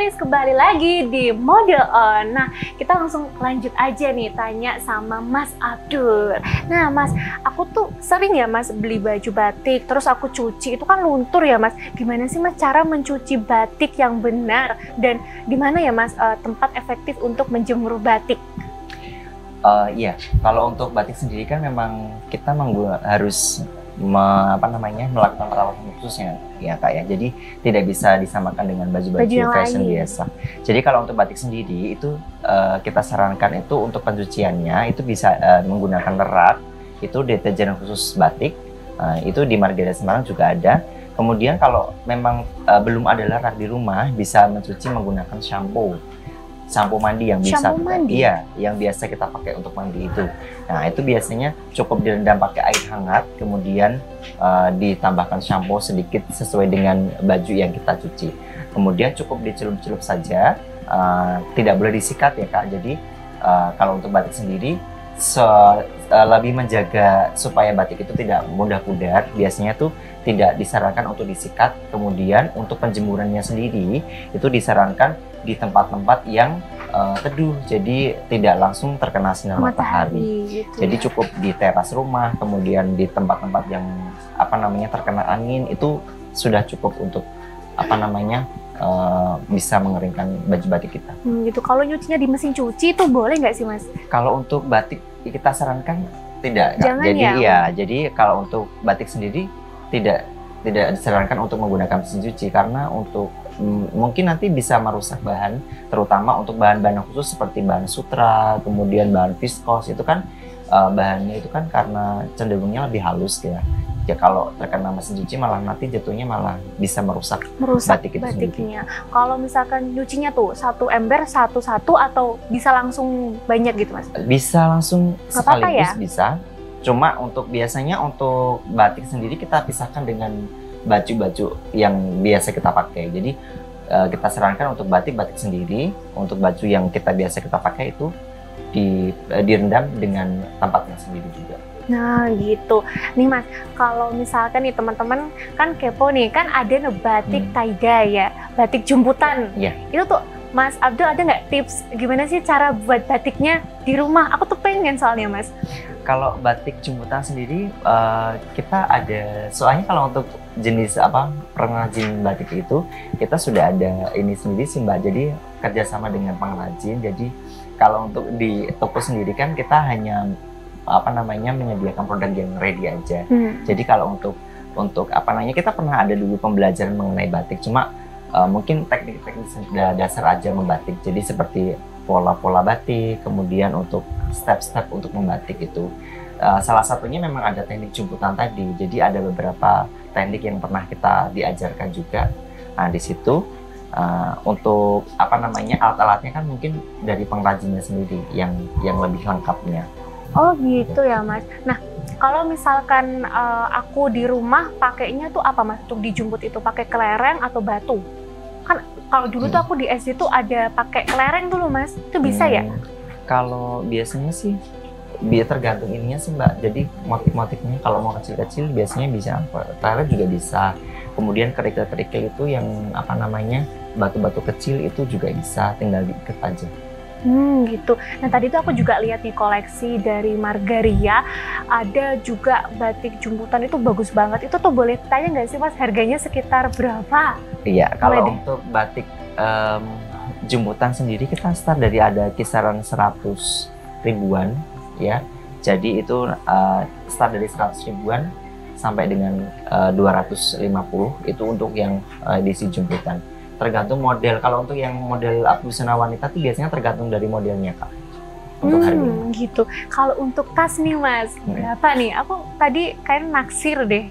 Stylish kembali lagi di Model On. Nah, kita langsung lanjut aja nih tanya sama Mas Abdul. Nah, Mas, aku tuh sering ya Mas beli baju batik, terus aku cuci, itu kan luntur ya Mas. Gimana sih Mas cara mencuci batik yang benar? Dan di mana ya Mas tempat efektif untuk menjemur batik? Iya, kalau untuk batik sendiri kan memang kita harus melakukan perawatan khususnya ya Kak ya. Jadi tidak bisa disamakan dengan baju-baju fashion biasa. Jadi kalau untuk batik sendiri itu kita sarankan itu untuk pencuciannya itu bisa menggunakan lerak, itu deterjen khusus batik. Itu di Margaret Semarang juga ada. Kemudian kalau memang belum ada lerak di rumah, bisa mencuci menggunakan sampo mandi yang bisa yang biasa kita pakai untuk mandi itu. Nah, itu biasanya cukup direndam pakai air hangat, kemudian ditambahkan sampo sedikit sesuai dengan baju yang kita cuci. Kemudian cukup dicelup-celup saja, tidak boleh disikat ya Kak. Jadi kalau untuk batik sendiri lebih menjaga supaya batik itu tidak mudah pudar, biasanya tuh tidak disarankan untuk disikat. Kemudian untuk penjemurannya sendiri itu disarankan di tempat-tempat yang teduh, jadi tidak langsung terkena sinar matahari gitu. Jadi cukup di teras rumah, kemudian di tempat-tempat yang terkena angin, itu sudah cukup untuk bisa mengeringkan baju batik kita. Gitu. Kalau nyucinya di mesin cuci itu boleh nggak sih Mas? Kalau untuk batik kita sarankan tidak. Jangan jadi ya? Jadi kalau untuk batik sendiri tidak disarankan untuk menggunakan mesin cuci, karena untuk mungkin nanti bisa merusak bahan, terutama untuk bahan-bahan khusus seperti bahan sutra, kemudian bahan viskos, itu kan bahannya itu kan karena cenderungnya lebih halus ya. Ya kalau terkena mesin cuci malah nanti jatuhnya malah bisa merusak batik itu batiknya. Kalau misalkan nyucinya tuh satu ember satu-satu atau bisa langsung banyak gitu Mas? Bisa langsung sekaligus ya? Bisa. Cuma biasanya untuk batik sendiri kita pisahkan dengan baju-baju yang biasa kita pakai. Jadi kita sarankan untuk batik sendiri, untuk baju yang biasa kita pakai itu direndam dengan tempatnya sendiri juga. Nah gitu. Nih Mas, kalau misalkan nih teman-teman kan kepo nih, kan ada batik tie-dye ya, batik jemputan. Iya. Itu tuh Mas Abdul ada nggak tips gimana sih cara buat batiknya di rumah? Aku tuh pengen soalnya Mas. Kalau batik jemputan sendiri kita ada, soalnya kalau untuk jenis pengrajin batik itu kita sudah ada ini sendiri sih Mbak. Jadi kerjasama dengan pengrajin. Jadi kalau untuk di toko sendiri kan kita hanya menyediakan produk yang ready aja. Jadi kalau untuk kita pernah ada dulu pembelajaran mengenai batik, cuma mungkin teknik-teknik dasar aja membatik. Jadi seperti pola-pola batik, kemudian untuk step-step untuk membatik itu. Salah satunya memang ada teknik jemputan tadi. Jadi ada beberapa teknik yang pernah kita diajarkan juga. Nah, di situ untuk alat-alatnya kan mungkin dari pengrajinnya sendiri yang lebih lengkapnya. Oh gitu ya Mas. Nah, kalau misalkan aku di rumah pakainya tuh apa Mas? Untuk dijemput itu pakai kelereng atau batu? Kan kalau dulu tuh aku di SD tuh ada pakai kelereng dulu Mas. Itu bisa ya? Kalau biasanya sih tergantung ininya sih Mbak. Jadi motif-motifnya kalau mau kecil-kecil biasanya bisa kelereng juga bisa. Kemudian kerikil-kerikil itu yang batu-batu kecil itu juga bisa, tinggal diikat aja. Gitu. Nah tadi tuh aku juga lihat di koleksi dari Margaria ada juga batik jemputan, itu bagus banget. Itu tuh boleh tanya nggak sih Mas harganya sekitar berapa? Iya, kalau untuk batik jemputan sendiri kita start dari ada kisaran 100 ribuan ya. Jadi itu start dari 100 ribuan sampai dengan 250 itu untuk yang edisi jemputan. Tergantung model. Kalau untuk yang model busana wanita itu biasanya tergantung dari modelnya Kak. Untuk harganya. Gitu. Kalau untuk tas nih Mas, berapa nih? Aku tadi kayak naksir deh.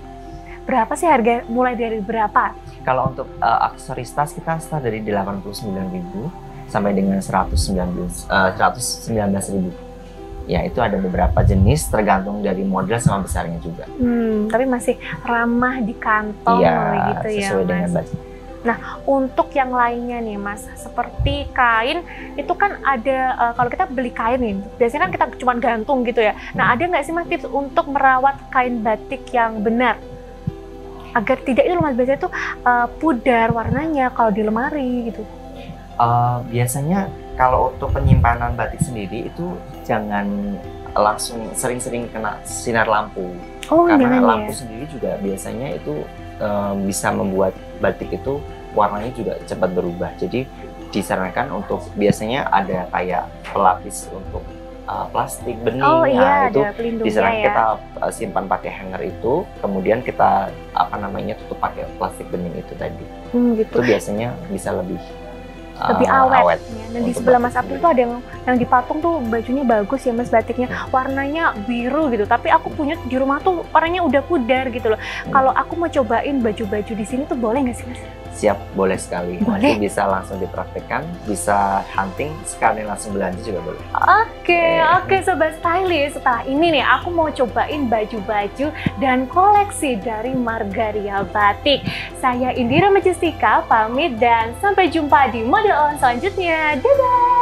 Berapa sih harga, mulai dari berapa? Kalau untuk aksesoris tas kita start dari 89.000 sampai dengan 119.000. Ya, itu ada beberapa jenis tergantung dari model sama besarnya juga. Tapi masih ramah di kantong gitu ya sesuai Mas. Dengan budget. Nah, untuk yang lainnya nih Mas, seperti kain, itu kan ada, kalau kita beli kain nih, biasanya kan kita cuma gantung gitu ya. Nah, ada nggak sih Mas tips untuk merawat kain batik yang benar? Agar tidak itu Mas, biasanya tuh pudar warnanya kalau di lemari gitu. Biasanya kalau untuk penyimpanan batik sendiri itu jangan langsung sering-sering kena sinar lampu. Oh, Karena jangan lampu ya. sendiri juga biasanya itu bisa membuat batik itu warnanya juga cepat berubah. Jadi disarankan untuk biasanya ada kayak pelapis untuk plastik bening. Oh Nah, iya, itu ada pelindungnya disarankan ya. kita simpan pakai hanger itu, kemudian kita tutup pakai plastik bening itu tadi. Gitu. Itu biasanya bisa lebih Lebih awet. awet. Ya. Dan di untuk sebelah batik Mas Abdul sendiri. tuh ada yang dipatung tuh bajunya bagus ya Mas, batiknya warnanya biru gitu. Tapi aku punya di rumah tuh warnanya udah pudar gitu loh. Kalau aku mau cobain baju-baju di sini tuh boleh nggak sih Mas? Siap, boleh sekali. Boleh. Nanti bisa langsung dipraktekkan, bisa hunting, sekalian langsung belanja juga boleh. Oke, Sobat Stylist. Setelah ini nih, aku mau cobain baju-baju dan koleksi dari Margaria Batik. Saya Indira Majestika, pamit dan sampai jumpa di Mode On selanjutnya. Dadah!